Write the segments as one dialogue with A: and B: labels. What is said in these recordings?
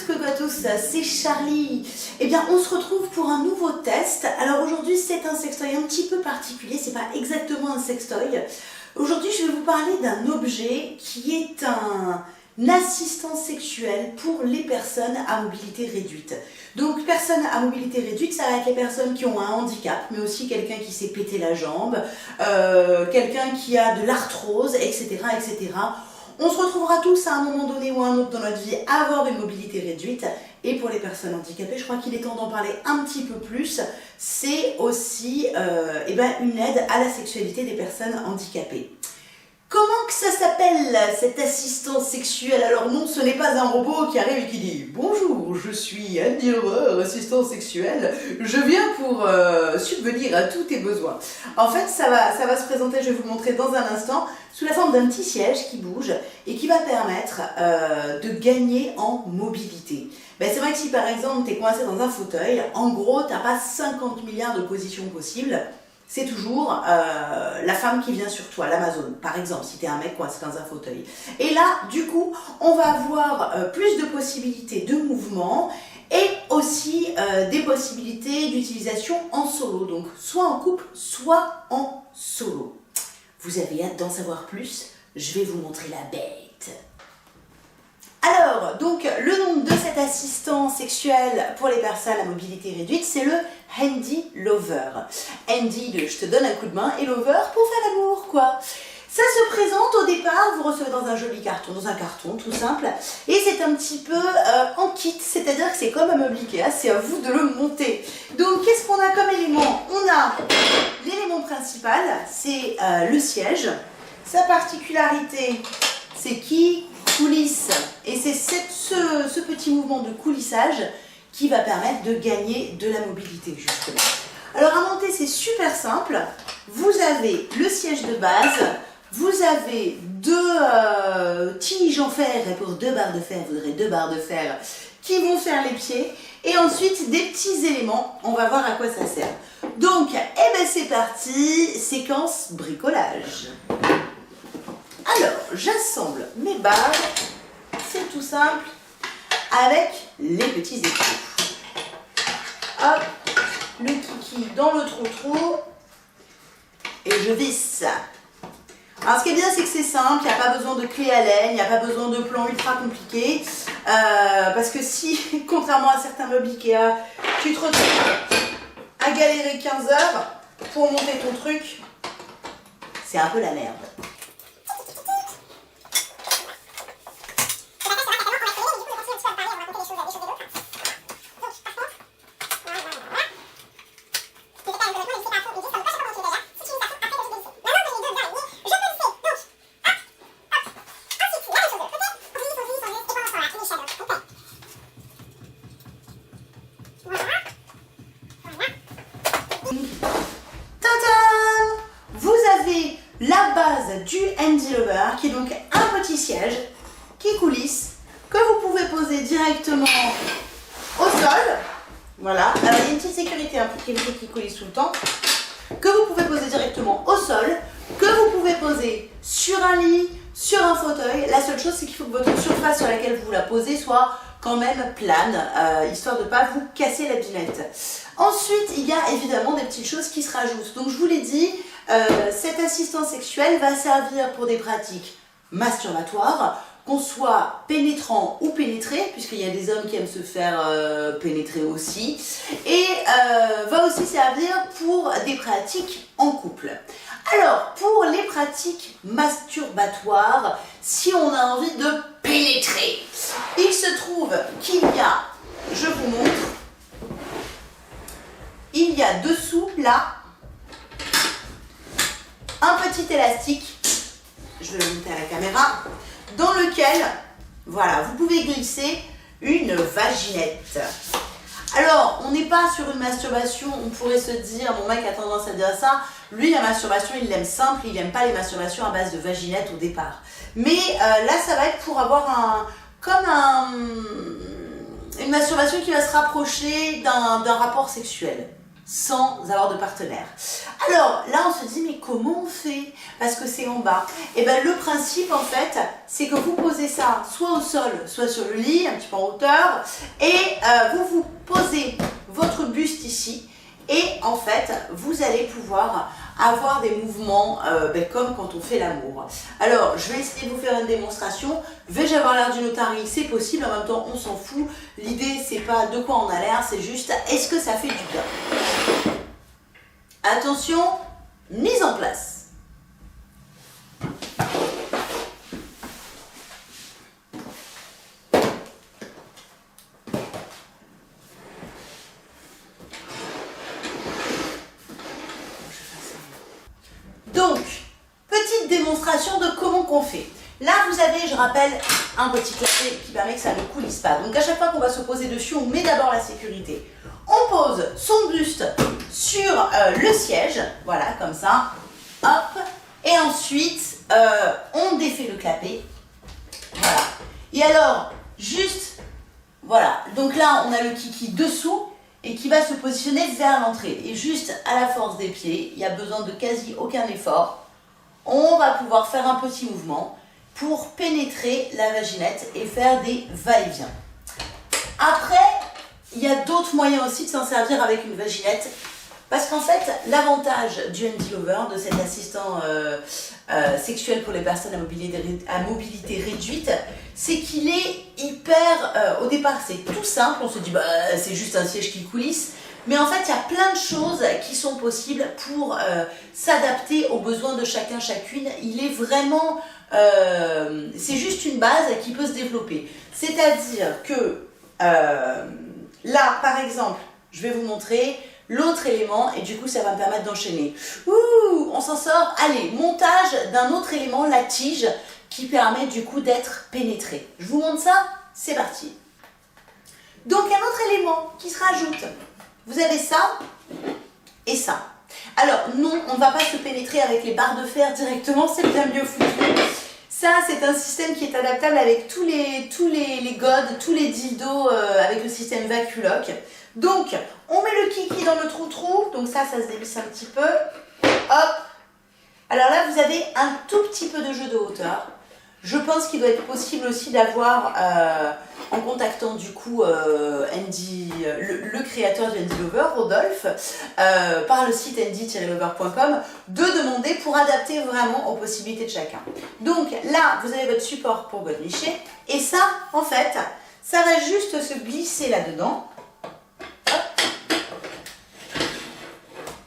A: toutes, coucou à tous, c'est Charlie. Eh bien, on se retrouve pour un nouveau test. Alors aujourd'hui, c'est un sextoy un petit peu particulier, c'est pas exactement un sextoy. Aujourd'hui, je vais vous parler d'un objet qui est un assistant sexuel pour les personnes à mobilité réduite. Donc, personnes à mobilité réduite, ça va être les personnes qui ont un handicap, mais aussi quelqu'un qui s'est pété la jambe, quelqu'un qui a de l'arthrose, etc., etc. On se retrouvera tous à un moment donné ou à un autre dans notre vie à avoir une mobilité réduite. Et pour les personnes handicapées, je crois qu'il est temps d'en parler un petit peu plus. C'est aussi une aide à la sexualité des personnes handicapées. Comment que ça s'appelle cet assistant sexuel? Alors non, ce n'est pas un robot qui arrive et qui dit « Bonjour, je suis Andy Lover, assistant sexuel, je viens pour subvenir à tous tes besoins. » En fait, ça va se présenter, je vais vous le montrer dans un instant, sous la forme d'un petit siège qui bouge et qui va permettre de gagner en mobilité. Ben, c'est vrai que si par exemple tu es coincé dans un fauteuil, en gros tu n'as pas 50 milliards de positions possibles. C'est toujours la femme qui vient sur toi, l'Amazon, par exemple, si tu es un mec coincé dans un fauteuil. Et là, du coup, on va avoir plus de possibilités de mouvement et aussi des possibilités d'utilisation en solo, donc soit en couple, soit en solo. Vous avez hâte d'en savoir plus? Je vais vous montrer la bête. Alors, donc, le nom de cet assistant sexuel pour les personnes à mobilité réduite, c'est le Handy Lover. Handy de je te donne un coup de main et Lover pour faire l'amour, quoi. Ça se présente au départ, vous recevez dans un joli carton, dans un carton tout simple, et c'est un petit peu en kit, c'est-à-dire que c'est comme un meuble Ikea, c'est à vous de le monter. Donc, qu'est-ce qu'on a comme élément? On a l'élément principal, c'est le siège. Sa particularité, c'est qu'il coulisse, et c'est ce petit mouvement de coulissage qui va permettre de gagner de la mobilité justement. Alors à monter c'est super simple, vous avez le siège de base, vous avez deux tiges en fer, et pour 2 barres de fer, vous aurez 2 barres de fer qui vont faire les pieds, et ensuite des petits éléments, on va voir à quoi ça sert. Donc, c'est parti, séquence bricolage. Alors, j'assemble mes barres, c'est tout simple, avec les petits écrous. Hop, le kiki dans le trou-trou, et je visse. Alors, ce qui est bien, c'est que c'est simple, il n'y a pas besoin de clé à laine, il n'y a pas besoin de plan ultra compliqué, parce que si, contrairement à certains meubles Ikea, tu te retrouves à galérer 15 heures pour monter ton truc, c'est un peu la merde. Vous avez la base du Handy Lover qui est donc un petit siège qui coulisse que vous pouvez poser directement au sol. Voilà, alors il y a une petite sécurité qui coulisse tout le temps, que vous pouvez poser directement au sol, que vous pouvez poser sur un lit, sur un fauteuil. La seule chose c'est qu'il faut que votre surface sur laquelle vous la posez soit quand même plane, histoire de ne pas vous casser la binette. Ensuite, il y a évidemment des petites choses qui se rajoutent. Donc je vous l'ai dit, cet assistant sexuel va servir pour des pratiques masturbatoires, qu'on soit pénétrant ou pénétré, puisqu'il y a des hommes qui aiment se faire pénétrer aussi, et va aussi servir pour des pratiques en couple. Alors, pour les pratiques masturbatoires, si on a envie de pénétrer, il se trouve qu'il y a, je vous montre, il y a dessous, là, un petit élastique, je vais le monter à la caméra, dans lequel, voilà, vous pouvez glisser une vaginette. Alors, on n'est pas sur une masturbation, on pourrait se dire, mon mec a tendance à dire ça, lui la masturbation il l'aime simple, il n'aime pas les masturbations à base de vaginette au départ. Mais là ça va être pour avoir une masturbation qui va se rapprocher d'un rapport sexuel. sans avoir de partenaire. Alors là on se dit mais comment on fait parce que c'est en bas. Et bien le principe en fait c'est que vous posez ça soit au sol soit sur le lit un petit peu en hauteur et vous vous posez votre buste ici et en fait vous allez pouvoir avoir des mouvements comme quand on fait l'amour. Alors je vais essayer de vous faire une démonstration. Vais-je avoir l'air d'une otarie? C'est possible, en même temps on s'en fout. L'idée c'est pas de quoi on a l'air, c'est juste est-ce que ça fait du bien. Attention, mise en place. Donc, petite démonstration de comment qu'on fait. Là, vous avez, je rappelle, un petit clapet qui permet que ça ne coulisse pas. Donc, à chaque fois qu'on va se poser dessus, on met d'abord la sécurité. On pose son buste sur le siège, voilà, comme ça, hop. Et ensuite, on défait le clapet, voilà. Et alors, juste, voilà. Donc là, on a le kiki dessous et qui va se positionner vers l'entrée. Et juste à la force des pieds, il n'y a besoin de quasi aucun effort. On va pouvoir faire un petit mouvement pour pénétrer la vaginette et faire des va-et-vient. Après, il y a d'autres moyens aussi de s'en servir avec une vaginette. Parce qu'en fait, l'avantage du Handy Lover, de cet assistant sexuel pour les personnes à mobilité réduite, c'est qu'il est hyper... au départ, c'est tout simple, on se dit bah, c'est juste un siège qui coulisse. Mais en fait, il y a plein de choses qui sont possibles pour s'adapter aux besoins de chacun, chacune. Il est vraiment... c'est juste une base qui peut se développer. C'est-à-dire que là, par exemple, je vais vous montrer... l'autre élément, et du coup ça va me permettre d'enchaîner. Ouh, on s'en sort. Allez, montage d'un autre élément, la tige, qui permet du coup d'être pénétré. Je vous montre ça, c'est parti. Donc un autre élément qui se rajoute. Vous avez ça et ça. Alors non, on ne va pas se pénétrer avec les barres de fer directement, c'est bien mieux foutu. Ça, c'est un système qui est adaptable avec tous les godes, tous les dildos avec le système Vaculoc. Donc, on met le kiki dans le trou-trou. Donc ça se dévisse un petit peu. Hop. Alors là, vous avez un tout petit peu de jeu de hauteur. Je pense qu'il doit être possible aussi d'avoir, en contactant du coup le créateur du Handy Lover, Rodolphe, par le site handy-lover.com, de demander pour adapter vraiment aux possibilités de chacun. Donc là, vous avez votre support pour godemicher, et ça, en fait, ça va juste se glisser là-dedans.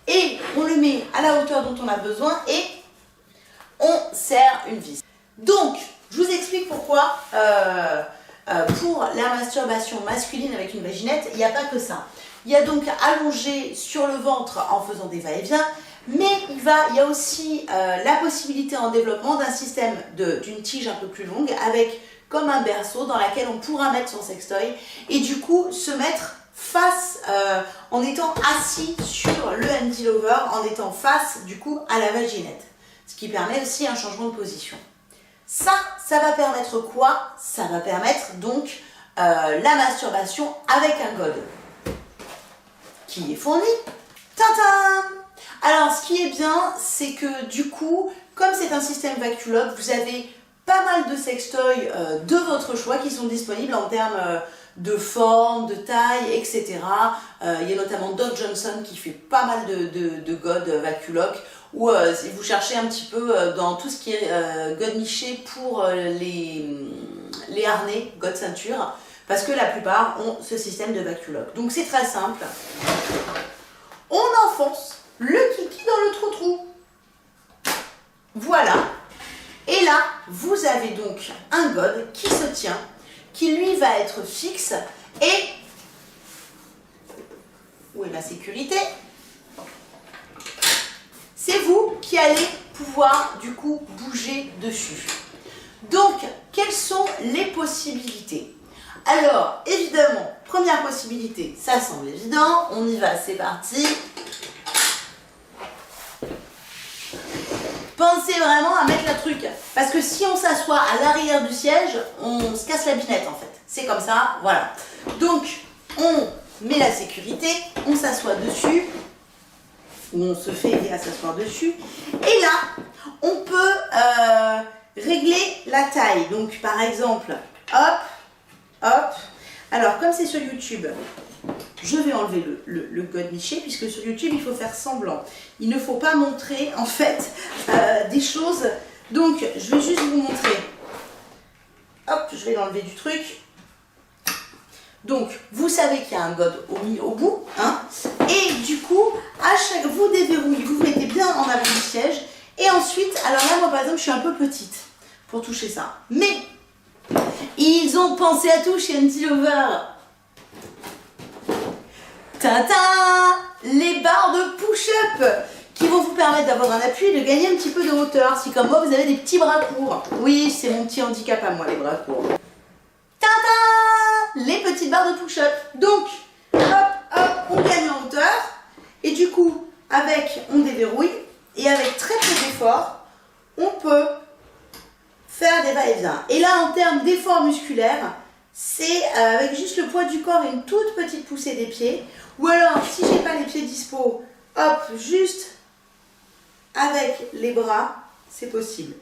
A: Et on le met à la hauteur dont on a besoin et on serre une vis. Donc, je vous explique pourquoi pour la masturbation masculine avec une vaginette, il n'y a pas que ça. Il y a donc allongé sur le ventre en faisant des va-et-vient, mais il y a aussi la possibilité en développement d'un système d'une tige un peu plus longue avec comme un berceau dans laquelle on pourra mettre son sextoy et du coup se mettre face, en étant assis sur le Handy Lover, en étant face du coup à la vaginette. Ce qui permet aussi un changement de position. Ça va permettre quoi? Ça va permettre donc la masturbation avec un gode qui est fourni. Tintin! Alors ce qui est bien, c'est que du coup, comme c'est un système Vaculoc, vous avez pas mal de sextoys de votre choix qui sont disponibles en termes de forme, de taille, etc. Il y a notamment Doc Johnson qui fait pas mal de godes Vaculoc, ou si vous cherchez un petit peu dans tout ce qui est godemiché pour les harnais, god ceinture, parce que la plupart ont ce système de Vaculoc. Donc c'est très simple. On enfonce le kiki dans le trou-trou. Voilà. Et là, vous avez donc un god qui se tient, qui lui va être fixe et où est ma sécurité? C'est vous qui allez pouvoir du coup bouger dessus. Donc, quelles sont les possibilités? Alors, évidemment, première possibilité, ça semble évident, on y va, c'est parti. Pensez vraiment à mettre la truc, parce que si on s'assoit à l'arrière du siège, on se casse la binette en fait. C'est comme ça, voilà. Donc, on met la sécurité, on s'assoit dessus, où on se fait aider à s'asseoir dessus. Et là, on peut régler la taille. Donc par exemple, hop, hop. Alors comme c'est sur YouTube, je vais enlever le godemiché, puisque sur YouTube, il faut faire semblant. Il ne faut pas montrer, en fait, des choses. Donc, je vais juste vous montrer. Hop, je vais l'enlever du truc. Donc, vous savez qu'il y a un god au bout. Hein, et du coup, à chaque vous déverrouillez, vous mettez bien en avant du siège. Et ensuite, alors là, moi, par exemple, je suis un peu petite pour toucher ça. Mais, ils ont pensé à tout chez Andy Lover. Tata, les barres de push-up qui vont vous permettre d'avoir un appui et de gagner un petit peu de hauteur. Si comme moi vous avez des petits bras courts. Oui, c'est mon petit handicap à moi, les bras courts. Tata, les petites barres de push-up. Donc, hop, hop, on gagne en hauteur. Et du coup, on déverrouille. Et avec très peu d'effort, on peut faire des va-et-vient. Et là, en termes d'effort musculaire, c'est avec juste le poids du corps et une toute petite poussée des pieds. Ou alors, si j'ai pas les pieds dispo, hop, juste avec les bras, c'est possible.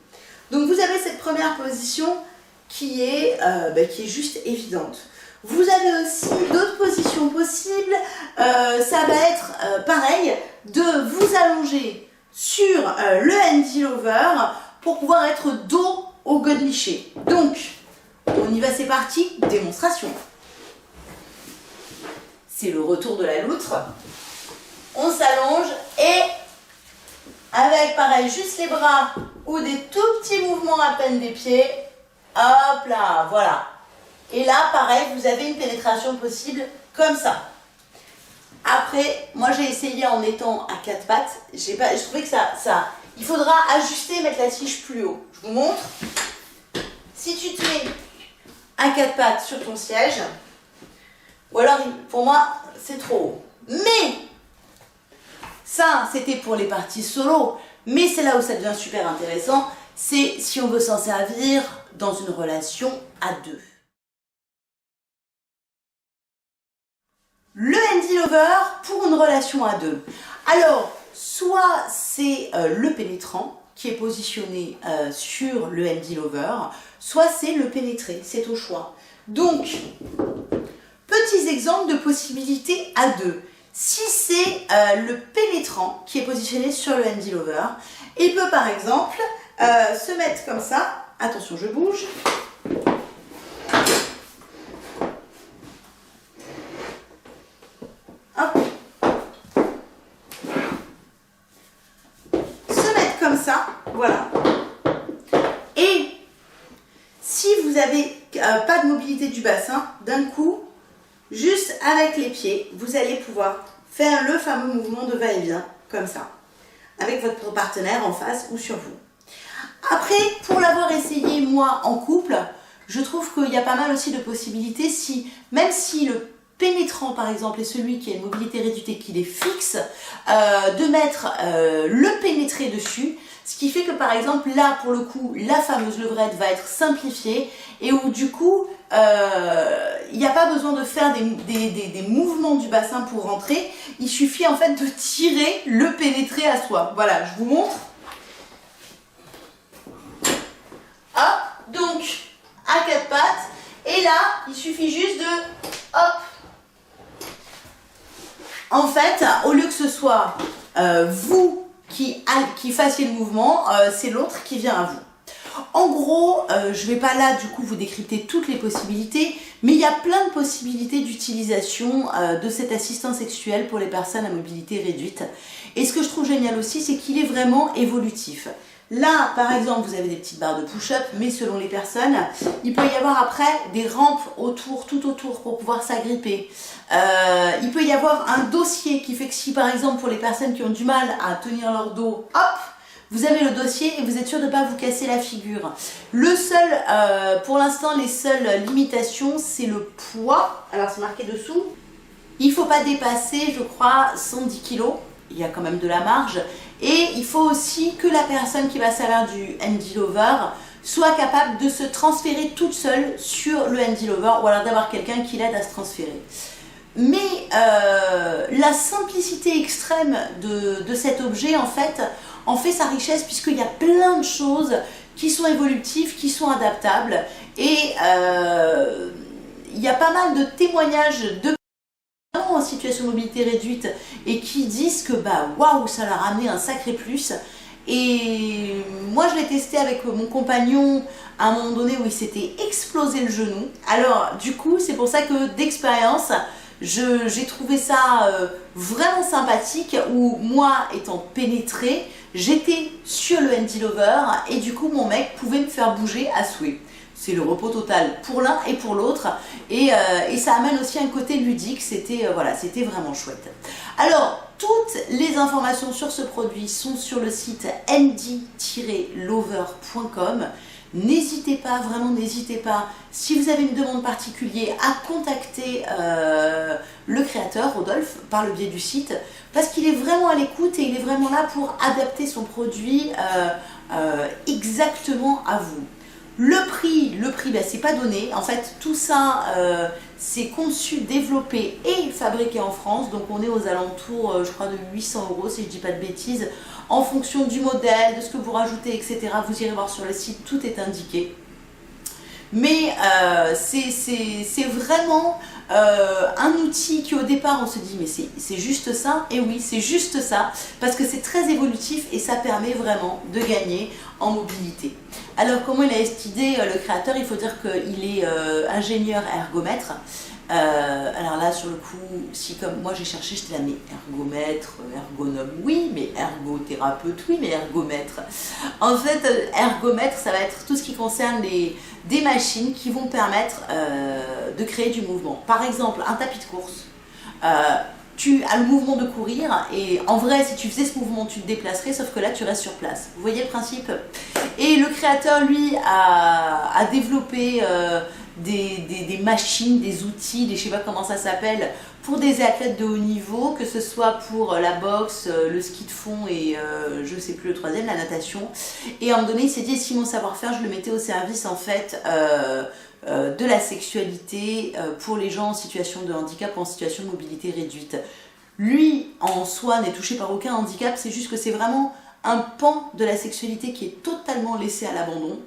A: Donc vous avez cette première position qui est juste évidente. Vous avez aussi d'autres positions possibles. Ça va être pareil, de vous allonger sur le Andy Lover pour pouvoir être dos au godemiché. Donc, on y va, c'est parti, démonstration. C'est le retour de la loutre. On s'allonge et avec pareil, juste les bras ou des tout petits mouvements à peine des pieds. Hop là, voilà. Et là, pareil, vous avez une pénétration possible comme ça. Après, moi j'ai essayé en étant à quatre pattes. Je trouvais que il faudra ajuster, mettre la tige plus haut. Je vous montre. Si tu te mets à quatre pattes sur ton siège, ou alors pour moi c'est trop haut. Mais ça c'était pour les parties solo, mais c'est là où ça devient super intéressant, c'est si on veut s'en servir dans une relation à deux. Le Andy Lover pour une relation à deux. Alors, soit c'est le pénétrant qui est positionné sur le Andy Lover, soit c'est le pénétré, c'est au choix. Donc, petits exemples de possibilités à deux. Si c'est le pénétrant qui est positionné sur le Andy Lover, il peut par exemple se mettre comme ça. Attention, je bouge. Hop. Se mettre comme ça, voilà. Et si vous n'avez pas de mobilité du bassin, d'un coup, juste avec les pieds, vous allez pouvoir faire le fameux mouvement de va-et-vient, comme ça, avec votre partenaire en face ou sur vous. Après, pour l'avoir essayé moi en couple, je trouve qu'il y a pas mal aussi de possibilités, même si le pénétrant par exemple est celui qui a une mobilité réduite et qu'il est fixe, de mettre le pénétré dessus, ce qui fait que par exemple là pour le coup la fameuse levrette va être simplifiée et où du coup il n'y a pas besoin de faire des mouvements du bassin pour rentrer, il suffit en fait de tirer le pénétré à soi. Voilà, je vous montre. Hop, donc à quatre pattes et là il suffit juste de hop. En fait, au lieu que ce soit vous qui fassiez le mouvement, c'est l'autre qui vient à vous. En gros, je ne vais pas là du coup vous décrypter toutes les possibilités, mais il y a plein de possibilités d'utilisation de cet assistant sexuel pour les personnes à mobilité réduite. Et ce que je trouve génial aussi, c'est qu'il est vraiment évolutif. Là, par exemple, vous avez des petites barres de push-up, mais selon les personnes, il peut y avoir après des rampes tout autour pour pouvoir s'agripper. Il peut y avoir un dossier qui fait que si, par exemple, pour les personnes qui ont du mal à tenir leur dos, hop, vous avez le dossier et vous êtes sûr de ne pas vous casser la figure. Pour l'instant, les seules limitations, c'est le poids. Alors, c'est marqué dessous. Il ne faut pas dépasser, je crois, 110 kg. Il y a quand même de la marge. Et il faut aussi que la personne qui va servir du Andy Lover soit capable de se transférer toute seule sur le Andy Lover ou alors d'avoir quelqu'un qui l'aide à se transférer. Mais la simplicité extrême de cet objet, en fait sa richesse, puisqu'il y a plein de choses qui sont évolutives, qui sont adaptables. Et il y a pas mal de témoignages de en situation de mobilité réduite et qui disent que bah waouh, ça leur a amené un sacré plus. Et moi je l'ai testé avec mon compagnon à un moment donné où il s'était explosé le genou. Alors du coup c'est pour ça que d'expérience j'ai trouvé ça vraiment sympathique, où moi étant pénétrée, j'étais sur le handilover et du coup mon mec pouvait me faire bouger à souhait. C'est le repos total pour l'un et pour l'autre, et ça amène aussi un côté ludique. C'était voilà, c'était vraiment chouette. Alors toutes les informations sur ce produit sont sur le site handy-lover.com. N'hésitez pas, vraiment n'hésitez pas, si vous avez une demande particulière, à contacter le créateur, Rodolphe, par le biais du site, parce qu'il est vraiment à l'écoute et il est vraiment là pour adapter son produit exactement à vous. Le prix ben, c'est pas donné. En fait, tout ça, c'est conçu, développé et fabriqué en France. Donc, on est aux alentours, je crois, de 800 € si je dis pas de bêtises. En fonction du modèle, de ce que vous rajoutez, etc. Vous irez voir sur le site, tout est indiqué. Mais c'est vraiment un outil qui au départ on se dit mais c'est juste ça, et oui c'est juste ça, parce que c'est très évolutif et ça permet vraiment de gagner en mobilité. Alors comment il a eu cette idée, le créateur? Il faut dire qu'il est ingénieur ergomètre. Alors là sur le coup, si comme moi j'ai cherché, j'étais là mais ergomètre, ergonome oui, mais ergothérapeute oui, mais ergomètre. En fait ergomètre ça va être tout ce qui concerne des machines qui vont permettre de créer du mouvement. Par exemple un tapis de course, tu as le mouvement de courir et en vrai si tu faisais ce mouvement tu te déplacerais, sauf que là tu restes sur place. Vous voyez le principe? Et le créateur lui a développé des machines, des outils, je sais pas comment ça s'appelle, pour des athlètes de haut niveau, que ce soit pour la boxe, le ski de fond et je sais plus le troisième, la natation. Et à un moment donné il s'est dit si mon savoir-faire je le mettais au service en fait de la sexualité pour les gens en situation de handicap ou en situation de mobilité réduite. Lui en soi n'est touché par aucun handicap, c'est juste que c'est vraiment un pan de la sexualité qui est totalement laissé à l'abandon.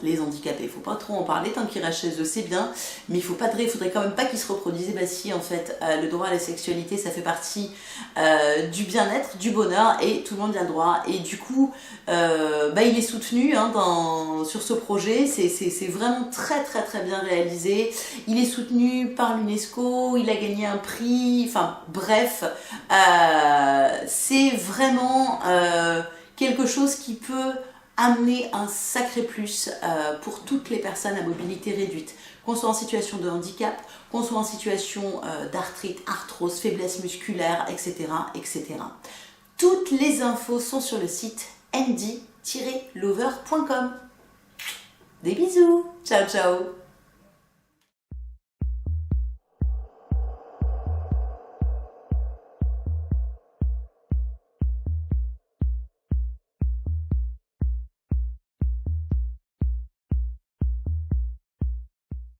A: Les handicapés, il ne faut pas trop en parler, tant qu'ils restent chez eux c'est bien, mais il faudrait quand même pas qu'ils se reproduisent. Bah si, en fait, le droit à la sexualité ça fait partie du bien-être, du bonheur, et tout le monde y a le droit. Et du coup, bah, il est soutenu hein, sur ce projet, c'est vraiment très très très bien réalisé. Il est soutenu par l'UNESCO, il a gagné un prix, enfin bref, c'est vraiment quelque chose qui peut amener un sacré plus pour toutes les personnes à mobilité réduite, qu'on soit en situation de handicap, qu'on soit en situation d'arthrite, arthrose, faiblesse musculaire, etc., etc. Toutes les infos sont sur le site handy-lover.com. Des bisous, ciao ciao.